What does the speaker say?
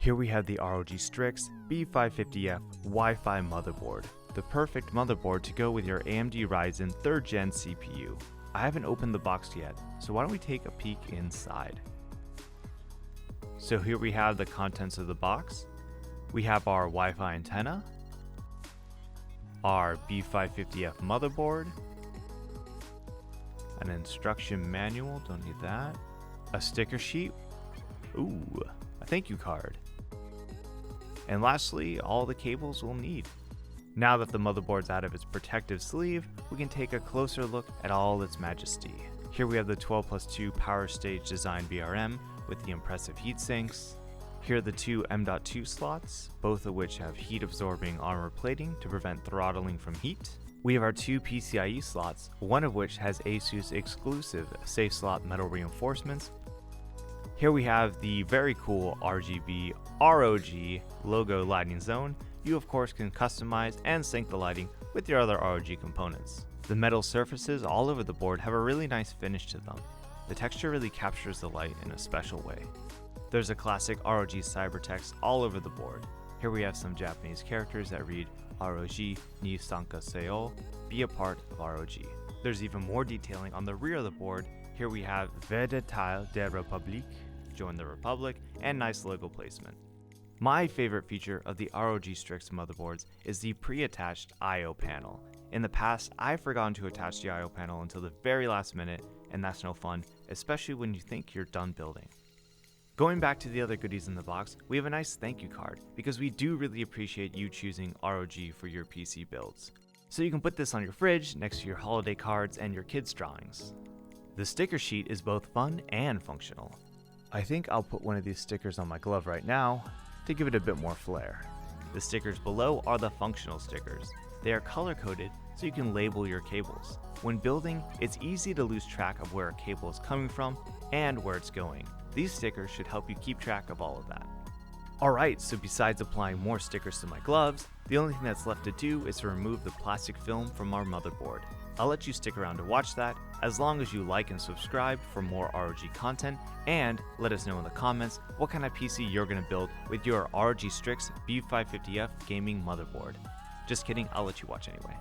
Here we have the ROG Strix B550-F Wi-Fi motherboard, the perfect motherboard to go with your AMD Ryzen 3rd Gen CPU. I haven't opened the box yet, so why don't we take a peek inside. So here we have the contents of the box. We have our Wi-Fi antenna, our B550-F motherboard, an instruction manual, don't need that, a sticker sheet, ooh, a thank you card, and lastly, all the cables we'll need. Now that the motherboard's out of its protective sleeve, we can take a closer look at all its majesty. Here we have the 12+2 power stage design VRM with the impressive heat sinks. Here are the two M.2 slots, both of which have heat absorbing armor plating to prevent throttling from heat. We have our two PCIe slots, one of which has ASUS exclusive safe slot metal reinforcements. Here we have the very cool RGB ROG logo lighting zone. You of course can customize and sync the lighting with your other ROG components. The metal surfaces all over the board have a really nice finish to them. The texture really captures the light in a special way. There's a classic ROG cybertext all over the board. Here we have some Japanese characters that read ROG ni sankaseo, be a part of ROG. There's even more detailing on the rear of the board. Here we have Vede Teil der Republik, join the Republic, and nice logo placement. My favorite feature of the ROG Strix motherboards is the pre-attached I/O panel. In the past, I've forgotten to attach the I/O panel until the very last minute, and that's no fun, especially when you think you're done building. Going back to the other goodies in the box, we have a nice thank you card, because we do really appreciate you choosing ROG for your PC builds. So you can put this on your fridge, next to your holiday cards and your kids' drawings. The sticker sheet is both fun and functional. I think I'll put one of these stickers on my glove right now to give it a bit more flair. The stickers below are the functional stickers. They are color-coded so you can label your cables. When building, it's easy to lose track of where a cable is coming from and where it's going. These stickers should help you keep track of all of that. Alright, so besides applying more stickers to my gloves, the only thing that's left to do is to remove the plastic film from our motherboard. I'll let you stick around to watch that, as long as you like and subscribe for more ROG content, and let us know in the comments what kind of PC you're going to build with your ROG Strix B550-F gaming motherboard. Just kidding, I'll let you watch anyway.